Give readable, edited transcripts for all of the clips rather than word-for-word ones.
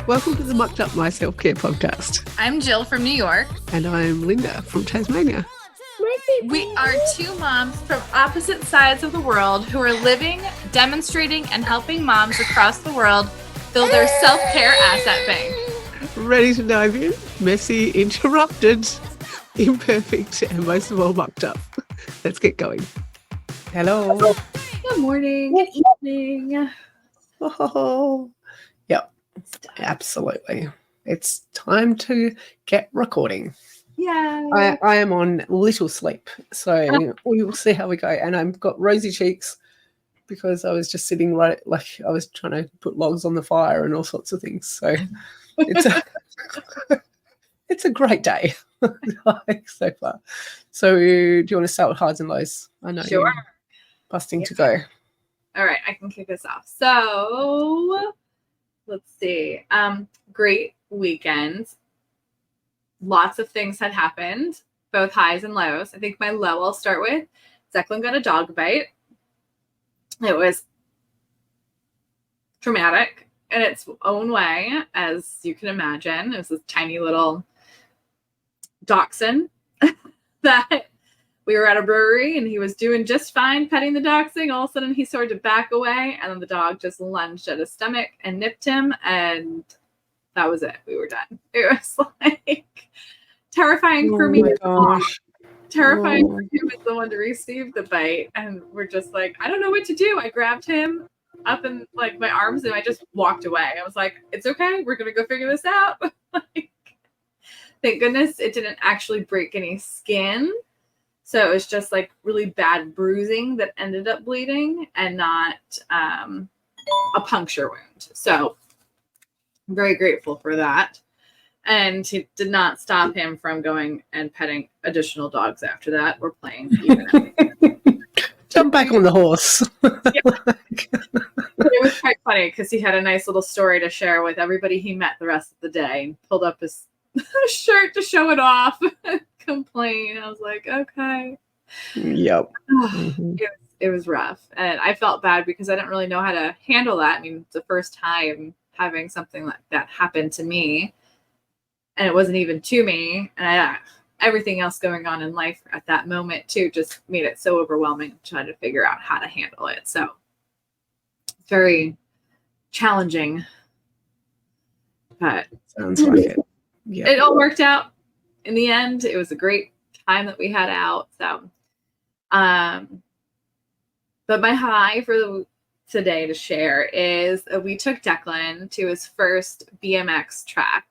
Welcome to the Mucked Up My Self-Care podcast. I'm Jill from New York. And I'm Linda from Tasmania. We are two moms from opposite sides of the world who are living, demonstrating, and helping moms across the world build their self-care asset bank. Ready to dive in? Messy, interrupted, imperfect, and most of all mucked up. Let's get going. Hello. Good morning. Good evening. Oh, yep, absolutely. It's time to get recording. Yeah. I am on little sleep, so we will see how we go. And I've got rosy cheeks because I was just sitting like I was trying to put logs on the fire and all sorts of things. So it's a great day so far. So do you want to start with highs and lows? I know Sure. you're busting to go. All right, I can kick us off. So let's see. Great weekend. Lots of things had happened, both highs and lows. I think my low I'll start with. Declan got a dog bite. It was traumatic in its own way, as you can imagine. It was this tiny little dachshund that we were at a brewery and he was doing just fine petting the dachshund. All of a sudden he started to back away and then the dog just lunged at his stomach and nipped him, and that was it. We were done. It was like terrifying for me. Terrifying for him as the one to receive the bite. And we're just like, I don't know what to do. I grabbed him up in like my arms and I just walked away. I was like, it's okay. We're going to go figure this out. Like, thank goodness it didn't actually break any skin. So it was just like really bad bruising that ended up bleeding and not a puncture wound. So I'm very grateful for that. And it did not stop him from going and petting additional dogs after that. We're playing. Jump back on the horse. Yeah. It was quite funny because he had a nice little story to share with everybody he met the rest of the day and pulled up his shirt to show it off and complain. I was like, okay. Yep. It was rough. And I felt bad because I didn't really know how to handle that. I mean, it's the first time having something like that happen to me. And it wasn't even to me. And everything else going on in life at that moment, too, just made it so overwhelming trying to figure out how to handle it. So it's very challenging. But sounds like it. Yeah. It all worked out in the end. It was a great time that we had out. So, but my high for today to share is we took Declan to his first BMX track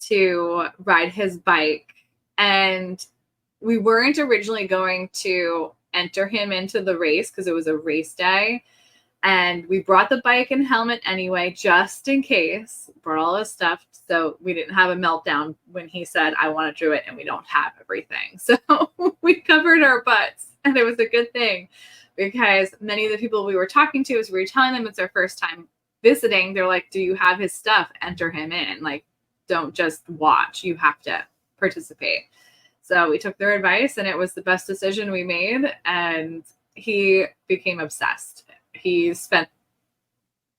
to ride his bike, and we weren't originally going to enter him into the race because it was a race day, and we brought the bike and helmet anyway just in case. Brought all his stuff so we didn't have a meltdown when he said I want to do it and we don't have everything. So we covered our butts, and it was a good thing because many of the people we were talking to, as we were telling them it's our first time visiting, they're like, do you have his stuff? Enter him in. Like, don't just watch. You have to participate. So we took their advice, and it was the best decision we made. And he became obsessed. We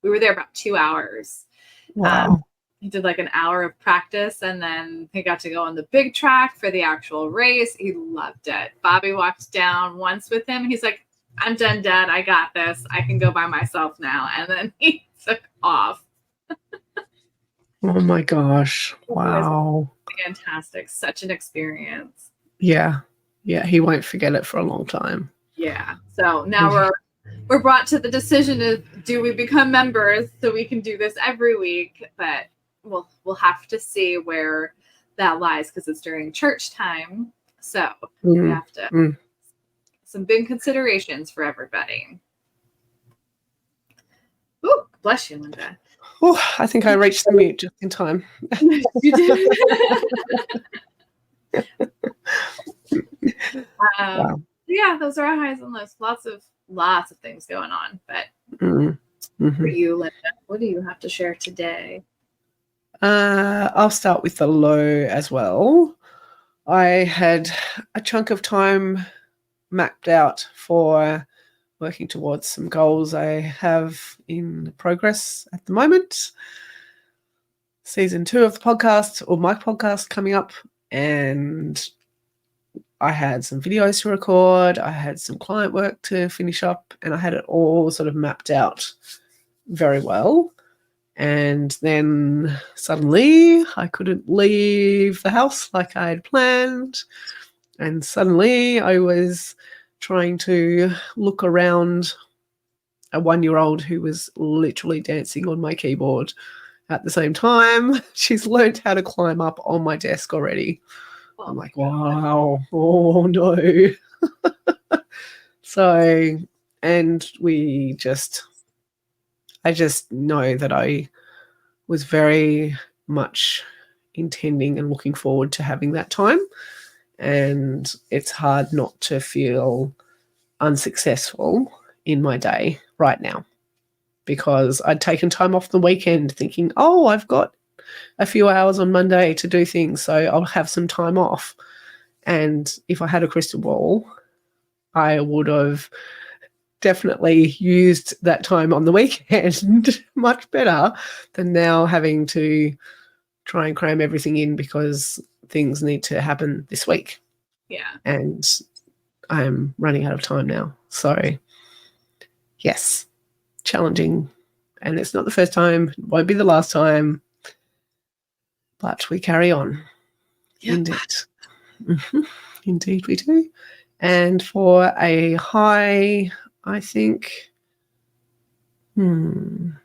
were there about 2 hours. Wow. He did like an hour of practice, and then he got to go on the big track for the actual race. He loved it. Bobby walked down once with him. He's like, I'm done, Dad. I got this. I can go by myself now. And then he took off. Oh my gosh. Wow. Fantastic. Such an experience. Yeah. Yeah. He won't forget it for a long time. Yeah. So now we're brought to the decision of, do we become members so we can do this every week? But we'll have to see where that lies because it's during church time. So we have to some big considerations for everybody. Ooh, bless you, Linda. Oh, I think I reached the mute just in time. You did. Wow. Yeah, those are our highs and lows. Lots of things going on. But for you, Linda, what do you have to share today? I'll start with the low as well. I had a chunk of time mapped out for working towards some goals I have in progress at the moment. season 2 of the podcast, or my podcast, coming up, and I had some videos to record, I had some client work to finish up, and I had it all sort of mapped out very well. And then suddenly I couldn't leave the house like I had planned. And suddenly I was trying to look around a 1-year-old who was literally dancing on my keyboard at the same time. She's learned how to climb up on my desk already. Oh, I'm like, wow, oh no. So, and I just know that I was very much intending and looking forward to having that time. And it's hard not to feel unsuccessful in my day right now, because I'd taken time off the weekend thinking, oh, I've got a few hours on Monday to do things, so I'll have some time off. And if I had a crystal ball, I would have definitely used that time on the weekend much better than now having to try and cram everything in because things need to happen this week. Yeah. And I'm running out of time now. So, yes, challenging. And it's not the first time, it won't be the last time, but we carry on. Yeah. Indeed. Mm-hmm. Indeed we do. And for a high, I think, one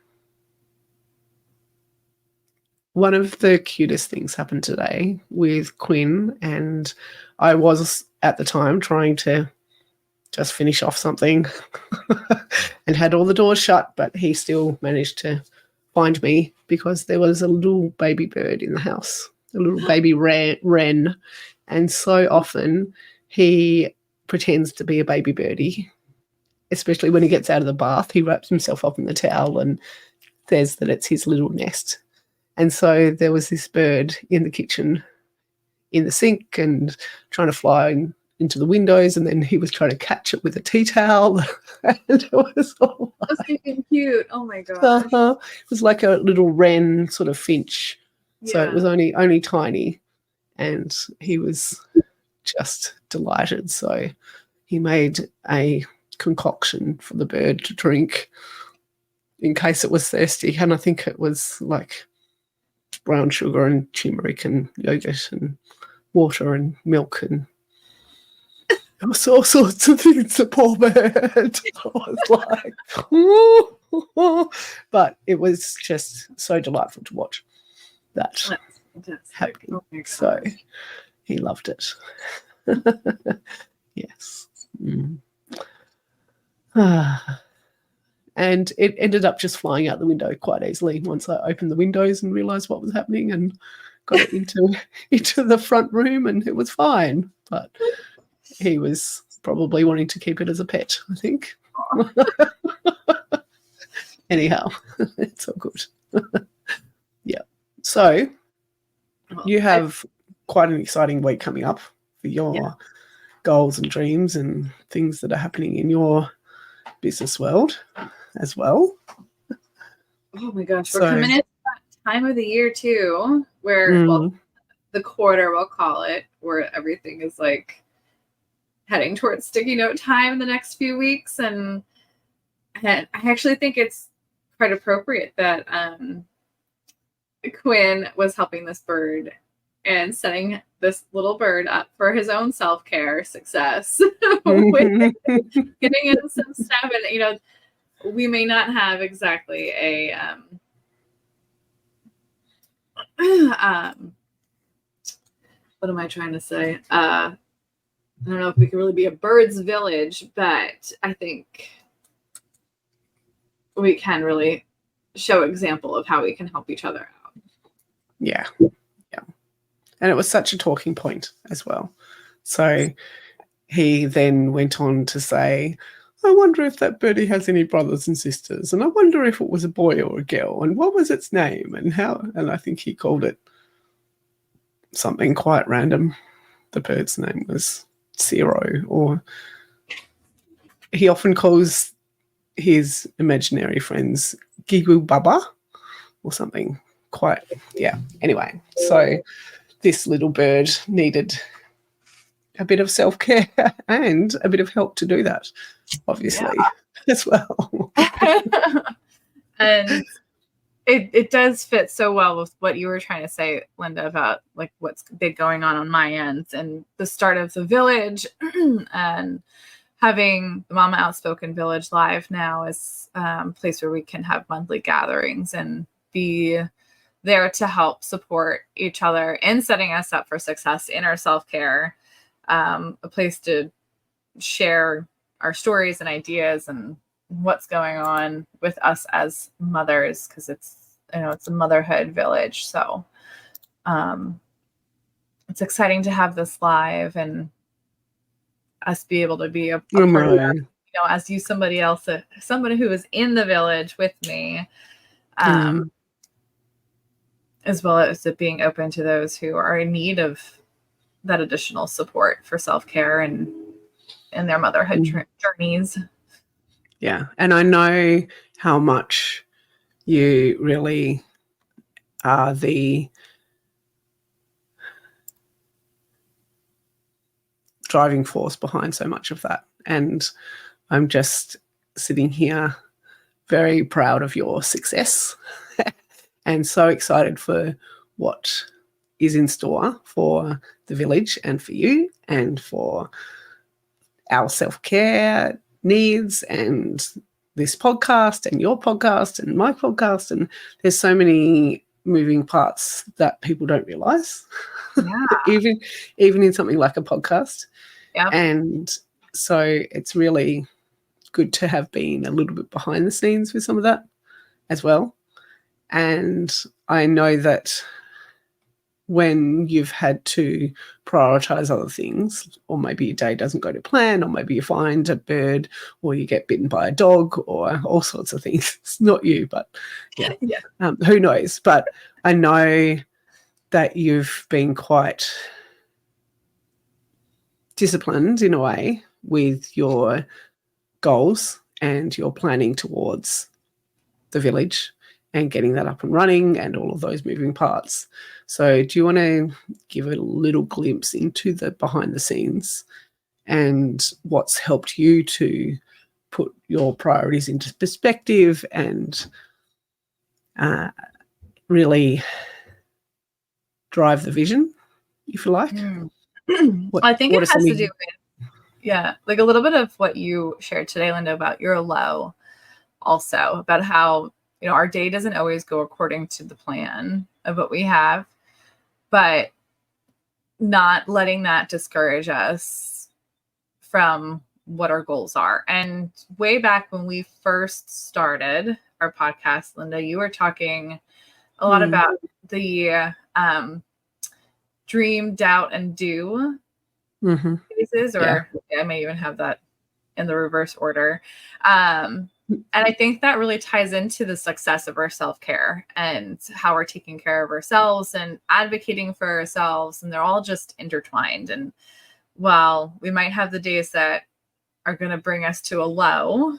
of the cutest things happened today with Quinn, and I was at the time trying to just finish off something and had all the doors shut, but he still managed to find me because there was a little baby bird in the house, a little baby wren. And so often he pretends to be a baby birdie, especially when he gets out of the bath. He wraps himself up in the towel and says that it's his little nest. And so there was this bird in the kitchen in the sink and trying to fly into the windows, and then he was trying to catch it with a tea towel. And it was all like, cute. Oh my gosh. It was like a little wren sort of finch. Yeah. So it was only tiny, and he was just delighted. So he made a concoction for the bird to drink in case it was thirsty, and I think it was like brown sugar and turmeric and yogurt and water and milk and all sorts of things. The poor bird. I was like, ooh. But it was just so delightful to watch that happening. Oh, so he loved it. Yes. And it ended up just flying out the window quite easily once I opened the windows and realised what was happening and got it into the front room, and it was fine. But he was probably wanting to keep it as a pet, I think. Anyhow, it's all good. Yeah. So you have quite an exciting week coming up for your goals and dreams and things that are happening in your business world as well. Oh my gosh, we're coming into that time of the year too, where the quarter, we'll call it, where everything is like heading towards sticky note time in the next few weeks. And I actually think it's quite appropriate that Quinn was helping this bird and setting this little bird up for his own self-care success with getting in some stuff. And we may not have exactly a what am I trying to say? I don't know if we can really be a bird's village, but I think we can really show example of how we can help each other out. Yeah. And it was such a talking point as well. So he then went on to say, I wonder if that birdie has any brothers and sisters, and I wonder if it was a boy or a girl, and what was its name, and how, and I think he called it something quite random. The bird's name was Zero, or he often calls his imaginary friends Gigu Baba or something, quite, yeah. Anyway, so this little bird needed a bit of self-care and a bit of help to do that, obviously, as well. And it does fit so well with what you were trying to say, Linda, about like what's been going on my end and the start of the village and having the Mama Outspoken Village live now is a place where we can have monthly gatherings and be there to help support each other in setting us up for success in our self-care, a place to share our stories and ideas and what's going on with us as mothers, because it's a motherhood village. So it's exciting to have this live and us be able to be a part of that, as you, somebody who is in the village with me, as well as it being open to those who are in need of that additional support for self-care and their motherhood journeys. Yeah. And I know how much you really are the driving force behind so much of that. And I'm just sitting here very proud of your success and so excited for what is in store for the village and for you and for our self-care needs and this podcast and your podcast and my podcast. And there's so many moving parts that people don't realize, even in something like a podcast. Yeah. And so it's really good to have been a little bit behind the scenes with some of that as well. And I know that when you've had to prioritize other things, or maybe your day doesn't go to plan, or maybe you find a bird, or you get bitten by a dog, or all sorts of things. It's not you, but who knows? But I know that you've been quite disciplined in a way with your goals and your planning towards the village and getting that up and running and all of those moving parts. So do you want to give a little glimpse into the behind the scenes and what's helped you to put your priorities into perspective and really drive the vision, if you like? I think it has to do with, like a little bit of what you shared today, Linda, about your low also, about how our day doesn't always go according to the plan of what we have, but not letting that discourage us from what our goals are. And way back when we first started our podcast, Linda, you were talking a lot about the dream, doubt, and do phases, or I may even have that in the reverse order. And I think that really ties into the success of our self-care and how we're taking care of ourselves and advocating for ourselves. And they're all just intertwined. And while we might have the days that are going to bring us to a low,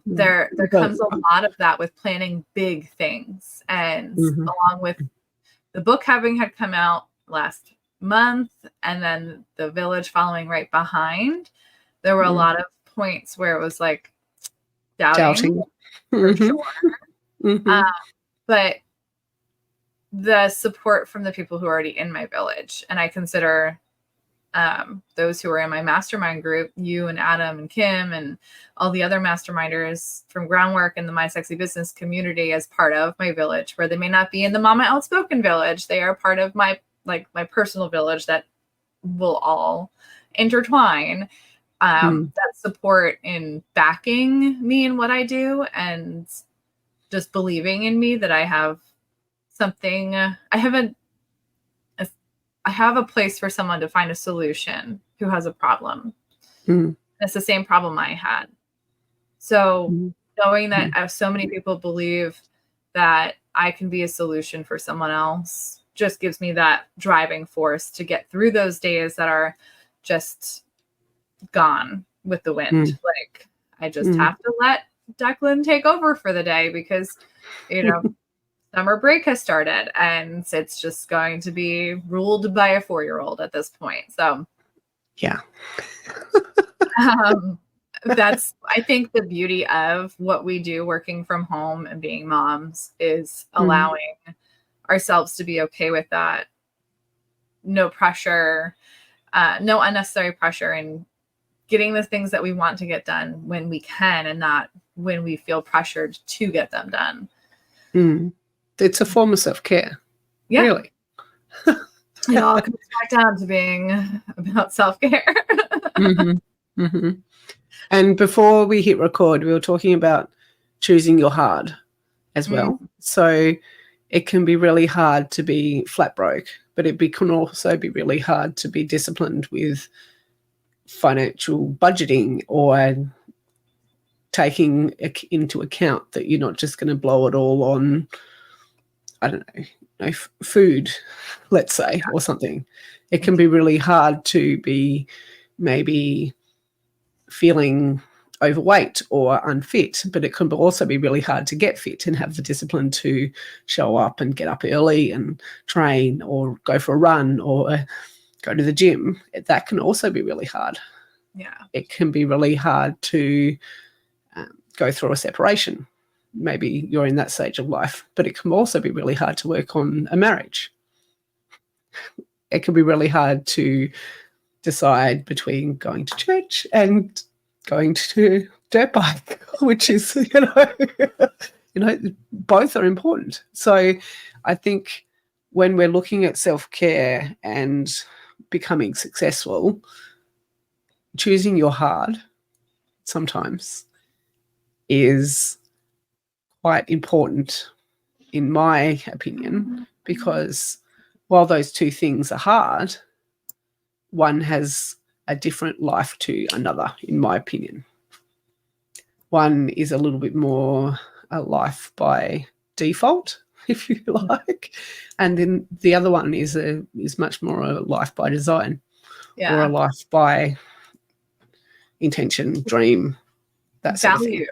there comes a lot of that with planning big things. And along with the book having had come out last month and then the village following right behind, there were a lot of points where it was like doubting. For sure. But the support from the people who are already in my village, and I consider those who are in my mastermind group, you and Adam and Kim and all the other masterminders from Groundwork and the My Sexy Business community as part of my village, where they may not be in the Mama Outspoken village. They are part of my personal village that will all intertwine. That support in backing me in what I do and just believing in me that I have something. I have a place for someone to find a solution who has a problem. It's the same problem I had. So knowing that so many people believe that I can be a solution for someone else just gives me that driving force to get through those days that are just gone with the wind. I just have to let Declan take over for the day because summer break has started, and it's just going to be ruled by a 4-year-old at this point. So yeah. That's, I think, the beauty of what we do working from home and being moms is allowing ourselves to be okay with that. No pressure, no unnecessary pressure, and getting the things that we want to get done when we can and not when we feel pressured to get them done. It's a form of self-care. Yeah. Really. It all comes back down to being about self-care. And before we hit record, we were talking about choosing your hard as well. So it can be really hard to be flat broke, but can also be really hard to be disciplined with financial budgeting or taking into account that you're not just going to blow it all on, I don't know, food, let's say, or something. It can be really hard to be maybe feeling overweight or unfit, but it can also be really hard to get fit and have the discipline to show up and get up early and train or go for a run or go to the gym. That can also be really hard. Yeah. It can be really hard to go through a separation. Maybe you're in that stage of life, but it can also be really hard to work on a marriage. It can be really hard to decide between going to church and going to dirt bike, which is, both are important. So I think when we're looking at self-care and becoming successful, choosing your hard sometimes is quite important, in my opinion, because while those two things are hard, one has a different life to another, in my opinion. One is a little bit more a life by default, if you like, and then the other one is much more a life by design, or a life by intention, dream, that sort of thing.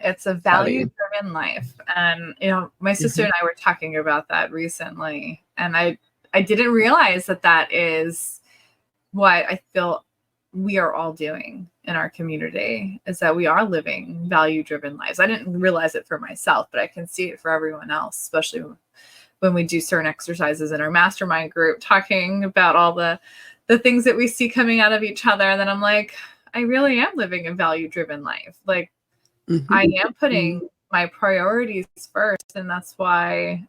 It's a value-driven life, and my sister and I were talking about that recently, and I didn't realize that is what I feel we are all doing in our community, is that we are living value-driven lives. I didn't realize it for myself, but I can see it for everyone else, especially when we do certain exercises in our mastermind group, talking about all the things that we see coming out of each other. And then I'm like, I really am living a value-driven life. Like, I am putting my priorities first, and that's why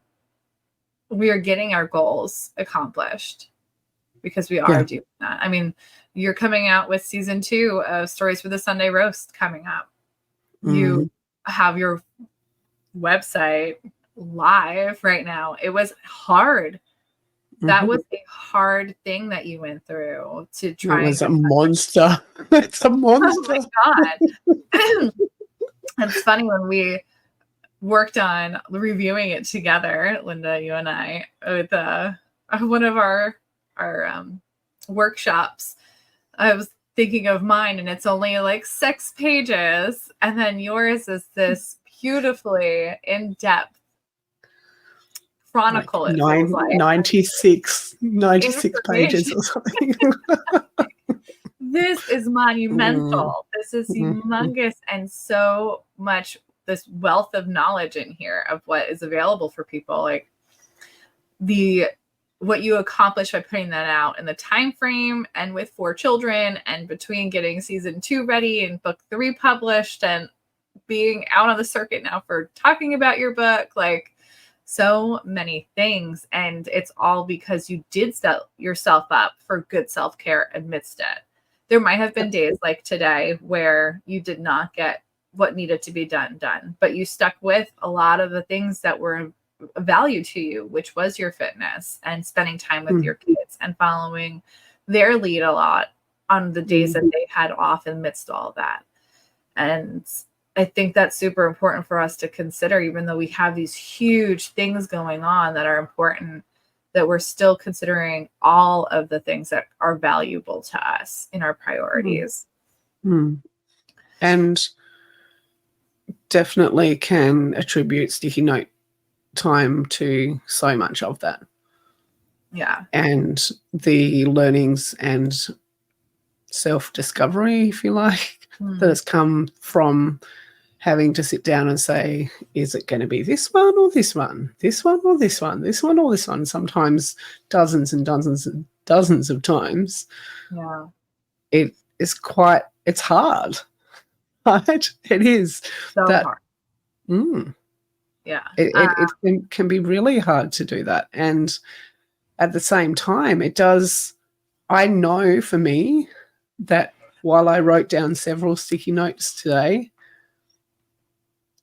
we are getting our goals accomplished, because we are doing that. I mean, you're coming out with season 2 of Stories for the Sunday Roast coming up. You have your website live right now. It was hard. That was a hard thing that you went through to try. It was a monster. It's a monster. Oh my God. It's funny when we worked on reviewing it together, Linda, you and I, with one of our workshops. I was thinking of mine, and it's only like 6 pages, and then yours is this beautifully in-depth chronicle. Like 96 pages or something. This is monumental. This is humongous, and so much this wealth of knowledge in here of what is available for people. Like what you accomplish by putting that out in the time frame, and with 4 children, and between getting season 2 ready and book 3 published, and being out on the circuit now for talking about your book, like so many things. And it's all because you did set yourself up for good self-care amidst it. There might have been days like today where you did not get what needed to be done, but you stuck with a lot of the things that were value to you, which was your fitness and spending time with your kids and following their lead a lot on the days that they had off amidst all that. And I think that's super important for us to consider, even though we have these huge things going on that are important, that we're still considering all of the things that are valuable to us in our priorities. And definitely can attribute sticky note time to so much of that. Yeah. And the learnings and self-discovery, if you like, that has come from having to sit down and say, is it going to be this one or this one, this one or this one, this one or this one? Sometimes dozens and dozens and dozens of times. Yeah. It's hard, right? It is. So hard. Yeah. It can be really hard to do that. And at the same time, I know for me that while I wrote down several sticky notes today,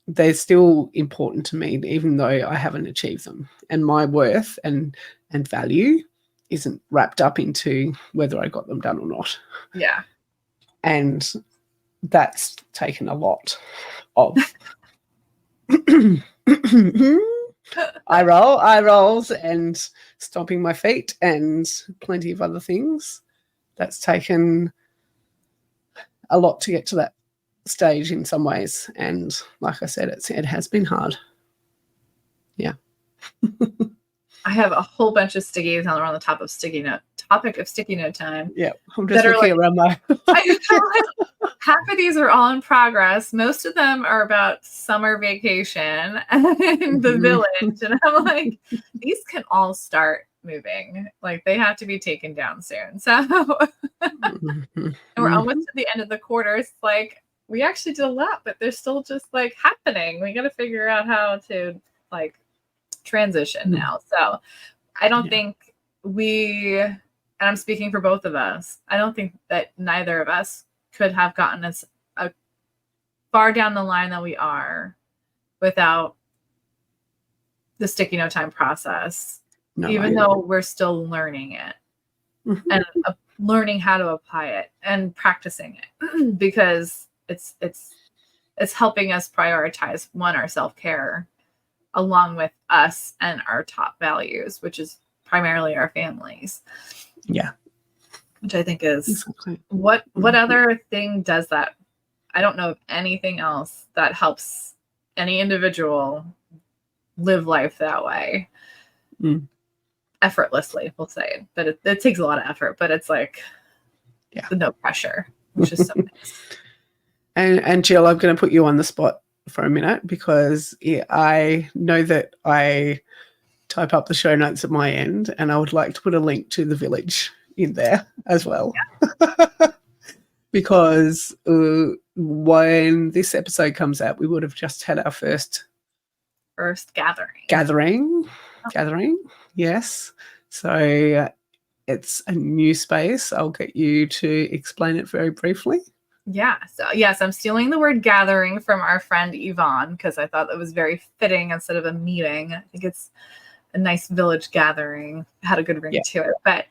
they're still important to me, even though I haven't achieved them. And my worth and value isn't wrapped up into whether I got them done or not. Yeah. And that's taken a lot of eye rolls and stomping my feet and plenty of other things. That's taken a lot to get to that stage in some ways. And like I said, it has been hard. Yeah. I have a whole bunch of stickies on the topic of sticky note time. Yeah. I'm just looking around my half of these are all in progress. Most of them are about summer vacation and the village. And I'm like, these can all start moving. Like they have to be taken down soon. So and we're almost at the end of the quarter. It's like we actually did a lot, but they're still just like happening. We got to figure out how to like transition now. So I don't think and I'm speaking for both of us, I don't think that neither of us could have gotten us far down the line that we are without the sticky note time process, even though we're still learning it and learning how to apply it and practicing it because it's helping us prioritize our self-care along with us and our top values, which is primarily our families. Yeah. Which I think is what other thing does that? I don't know of anything else that helps any individual live life that way effortlessly, we'll say. But it takes a lot of effort, but it's like no pressure, which is so nice. And Jill, I'm going to put you on the spot for a minute because I know that I type up the show notes at my end and I would like to put a link to the village in there as well. Because when this episode comes out, we would have just had our first gathering. Yes. So it's a new space. I'll get you to explain it very briefly. Yeah. So yes, I'm stealing the word gathering from our friend Yvonne because I thought that was very fitting instead of a meeting. I think it's a nice village gathering. Had a good ring to it. But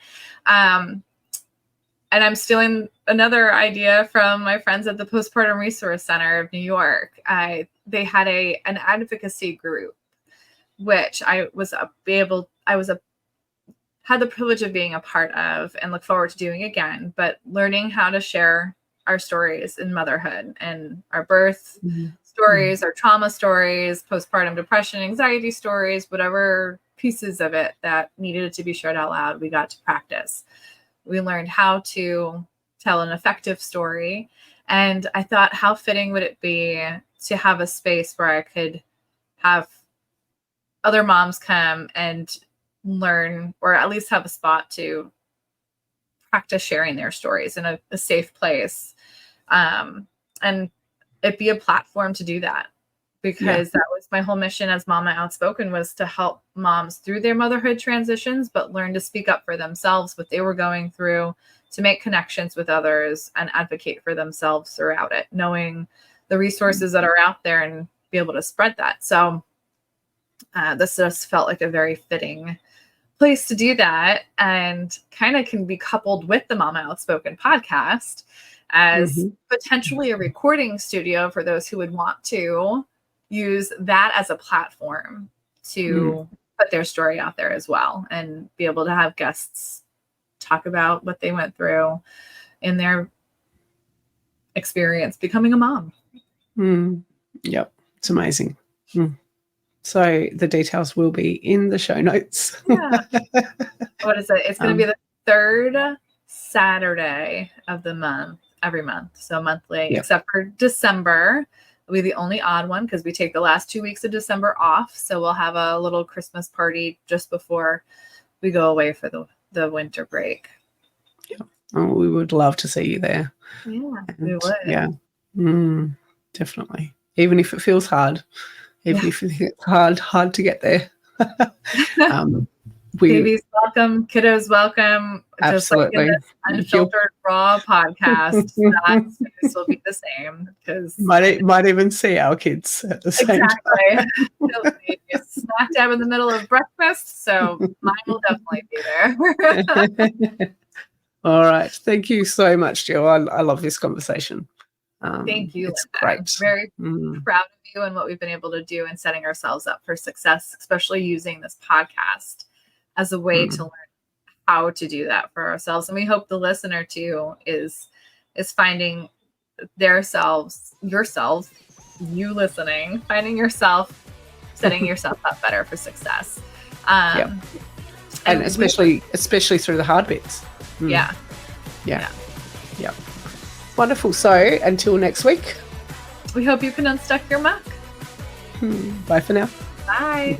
and I'm stealing another idea from my friends at the Postpartum Resource Center of New York. They had an advocacy group, which had the privilege of being a part of and look forward to doing again, but learning how to share our stories in motherhood and our birth stories, our trauma stories, postpartum depression, anxiety stories, whatever pieces of it that needed to be shared out loud, we got to practice. We learned how to tell an effective story. And I thought, how fitting would it be to have a space where I could have other moms come and learn, or at least have a spot to practice sharing their stories in a safe place. And it be a platform to do that, because that was my whole mission as Mama Outspoken, was to help moms through their motherhood transitions, but learn to speak up for themselves, what they were going through, to make connections with others and advocate for themselves throughout it, knowing the resources that are out there and be able to spread that. So this just felt like a very fitting place to do that, and kind of can be coupled with the Mama Outspoken podcast as potentially a recording studio for those who would want to use that as a platform to put their story out there as well, and be able to have guests talk about what they went through in their experience becoming a mom. Yep. It's amazing. So the details will be in the show notes. Yeah. What is it? It's going to be the third Saturday of the month, every month. So monthly, except for December. It'll be the only odd one because we take the last 2 weeks of December off. So we'll have a little Christmas party just before we go away for the winter break. Yeah. Oh, we would love to see you there. Yeah, we would. Yeah. Definitely. Even if it feels hard. Even if it's hard to get there. Babies welcome, kiddos welcome. Absolutely. Just like in this unfiltered raw podcast, that space will be the same. Because might even see our kids at the same time. Exactly. Smack dab in the middle of breakfast, so mine will definitely be there. All right. Thank you so much, Jill. I love this conversation. Thank you. It's Linda. great. I'm very proud of you and what we've been able to do in setting ourselves up for success, especially using this podcast as a way to learn how to do that for ourselves. And we hope the listener too is finding yourself, you listening, finding yourself, setting yourself up better for success. And especially through the hard bits. Yeah. Wonderful. So until next week, we hope you can unstuck your muck. Bye for now. Bye.